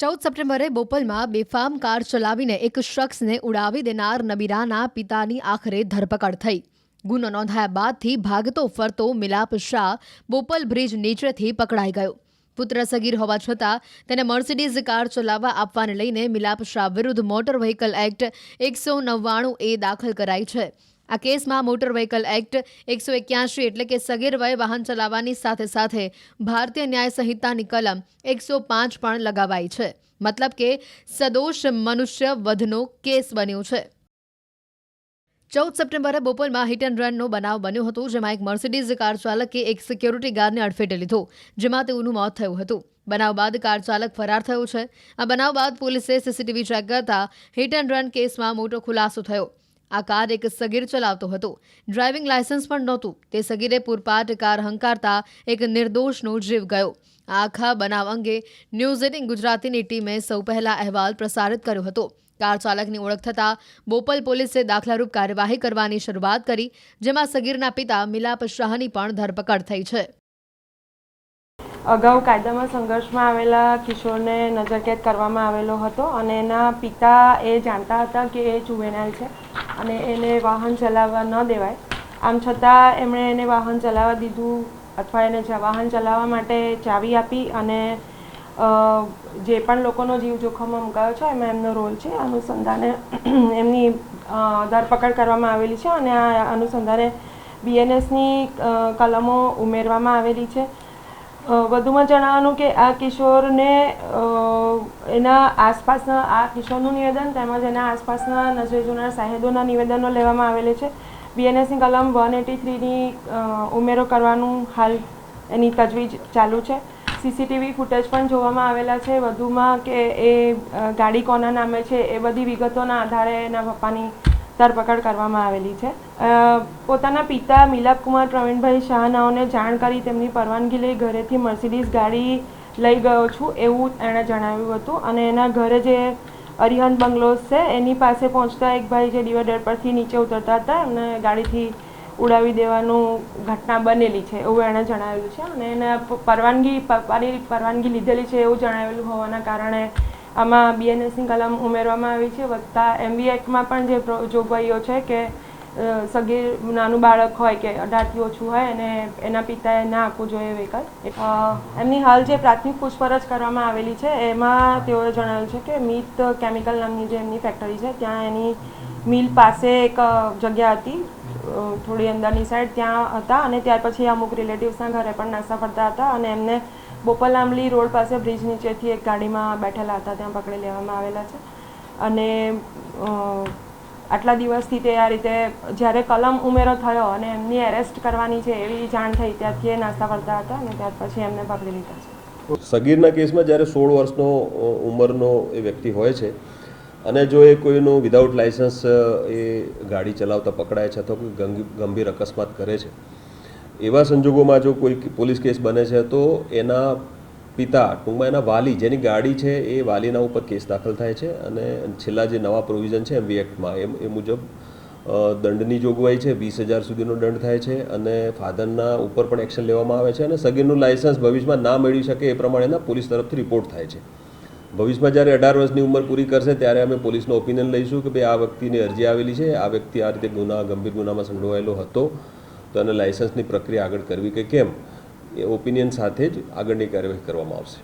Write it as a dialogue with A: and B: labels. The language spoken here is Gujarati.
A: 14 સપ્ટેમ્બરે બોપલમાં બેફામ કાર ચલાવીને એક શખ્સને ઉડાવી દેનાર નબીરાના પિતાની આખરે ધરપકડ થઈ. ગુનો નોંધાયા બાદથી ભાગતો ફરતો મિલાપ શાહ બોપલ બ્રિજ નીચેથી પકડાઈ ગયો. પુત્ર સગીર હોવા છતાં તેને મર્સિડીઝ કાર ચલાવવા આપવાને લઈને મિલાપ શાહ વિરુદ્ધ મોટર વ્હીકલ એક્ટ 199A દાખલ કરાઈ છે. આ કેસમાં મોટર વ્હીકલ એક્ટ 181 એટલે કે સગીર વય વાહન ચલાવવાની સાથે સાથે ભારતીય ન્યાય સંહિતાની કલમ 105 પણ લગાવાઈ છે. મતલબ કે સદોષ મનુષ્ય વધનો કેસ બન્યો છે. 14 સપ્ટેમ્બરે બોપલમાં હિટ એન્ડ રનનો બનાવ બન્યો હતો, જેમાં એક મર્સિડીઝ કાર ચાલકે એક સિક્યોરિટી ગાર્ડને અડફેટે લીધો, જેમાં તેઓનું મોત થયું હતું. બનાવ બાદ કાર ચાલક ફરાર થયો છે. આ બનાવ બાદ પોલીસે સીસીટીવી ચેક કરતા હિટ એન્ડ રન કેસમાં મોટો ખુલાસો થયો. આ કાર એક સગીર ચલાવતો હતો. ડ્રાઇવિંગ લાયસન્સ પણ નહોતું. તે સગીરે પૂરપાટ કાર હંકારતા એક નિર્દોષનો જીવ ગયો. આ આખા બનાવ અંગે ન્યૂઝ 18 ગુજરાતીની ટીમે સૌ પહેલા અહેવાલ પ્રસારિત કર્યો હતો. કાર ચાલકની ઓળખ થતાં બોપલ પોલીસે દાખલારૂપ કાર્યવાહી કરવાની શરૂઆત કરી, જેમાં સગીરના પિતા મિલાપ શાહની પણ ધરપકડ થઈ છે.
B: અગાઉ કાયદામાં સંઘર્ષમાં આવેલા કિશોરને નજરકેદ કરવામાં આવેલો હતો અને એના પિતા એ જાણતા હતા કે એ જુવેનાઇલ છે અને એને વાહન ચલાવવા ન દેવાય. આમ છતાં એમણે એને વાહન ચલાવવા દીધું અથવા એને વાહન ચલાવવા માટે ચાવી આપી અને જે પણ લોકોનો જીવ જોખમમાં મુકાયો છે એમાં એમનો રોલ છે. અનુસંધાને એમની ધરપકડ કરવામાં આવેલી છે અને આ અનુસંધાને BNSની કલમો ઉમેરવામાં આવેલી છે. વધુમાં જણાવવાનું કે આ કિશોરને એના આસપાસના આ કિશોરનું નિવેદન તેમજ એના આસપાસના નજરે જોનાર સાહેદોના નિવેદનો લેવામાં આવેલા છે. BNSની કલમ 183ની ઉમેરો કરવાનું હાલ એની તજવીજ ચાલુ છે. CCTV ફૂટેજ પણ જોવામાં આવેલા છે. વધુમાં કે એ ગાડી કોના નામે છે એ બધી વિગતોના આધારે એના પપ્પાની ધરપકડ કરવામાં આવેલી છે. પોતાના પિતા મિલાપ કુમાર પ્રવીણભાઈ શાહનાઓને જાણ કરી તેમની પરવાનગી લઈ ઘરેથી મર્સિડીઝ ગાડી લઈ ગયો છું એવું એણે જણાવ્યું હતું અને એના ઘરે જે અરિહંત બંગલોઝ છે એની પાસે પહોંચતા એક ભાઈ જે ડિવાઈડર પરથી નીચે ઉતરતા હતા એમને ગાડીથી ઉડાવી દેવાનું ઘટના બનેલી છે એવું એણે જણાવેલું છે અને એને પપ્પાની પરવાનગી લીધેલી છે એવું જણાવેલું હોવાના કારણે આમાં BNSની કલમ ઉમેરવામાં આવી છે. વત્તા MV એક્ટમાં પણ જે જોગવાઈઓ છે કે સગીર નાનું બાળક હોય કે 18થી ઓછું હોય અને એના પિતાએ ના આપવું જોઈએ વ્હીકલ. એમની હાલ જે પ્રાથમિક પૂછપરછ કરવામાં આવેલી છે એમાં તેઓએ જણાવ્યું છે કે મિત કેમિકલ નામની જે એમની ફેક્ટરી છે ત્યાં એની મિલ પાસે એક જગ્યા હતી થોડી અંદરની સાઈડ, ત્યાં હતા અને ત્યાર પછી અમુક રિલેટિવ્સના ઘરે પણ નાસ્તા ફરતા હતા અને એમને બોપલ આંબલી રોડ પાસે બ્રિજ નીચેથી એક ગાડીમાં બેઠેલા હતા ત્યાં પકડી લેવામાં આવેલા છે. અને આટલા દિવસથી તે આ રીતે જ્યારે કલમ ઉમેરો થયો અને એમની એરેસ્ટ કરવાની છે એવી જાણ થઈ ત્યારથી એ નાસ્તા ફરતા હતા અને ત્યાર પછી એમને પકડી લીધા છે.
C: સગીરના કેસમાં જ્યારે 16 વર્ષનો ઉંમરનો એ વ્યક્તિ હોય છે અને જો એ કોઈનું વિધાઉટ લાઇસન્સ એ ગાડી ચલાવતા પકડાય છે અથવા કોઈ ગંભીર અકસ્માત કરે છે, એવા સંજોગોમાં જો કોઈ પોલીસ કેસ બને છે તો એના પિતા, ટૂંકમાં એના વાલી, જેની ગાડી છે એ વાલીના ઉપર કેસ દાખલ થાય છે અને છેલ્લા જે નવા પ્રોવિઝન છે MV એક્ટમાં એ મુજબ દંડની જોગવાઈ છે. 20,000 સુધીનો દંડ થાય છે અને ફાધરના ઉપર પણ એક્શન લેવામાં આવે છે અને સગીરનું લાયસન્સ ભવિષ્યમાં ના મેળવી શકે એ પ્રમાણેના પોલીસ તરફથી રિપોર્ટ થાય છે. ભવિષ્યમાં જ્યારે 18 વર્ષની ઉંમર પૂરી કરશે ત્યારે અમે પોલીસનો ઓપિનિયન લઈશું કે ભાઈ આ વ્યક્તિની અરજી આવેલી છે, આ વ્યક્તિ આ રીતે ગંભીર ગુનામાં સંડોવાયેલો હતો, તો એને લાયસન્સની પ્રક્રિયા આગળ કરવી કે કેમ, એ ઓપિનિયન સાથે જ આગળની કાર્યવાહી કરવામાં આવશે.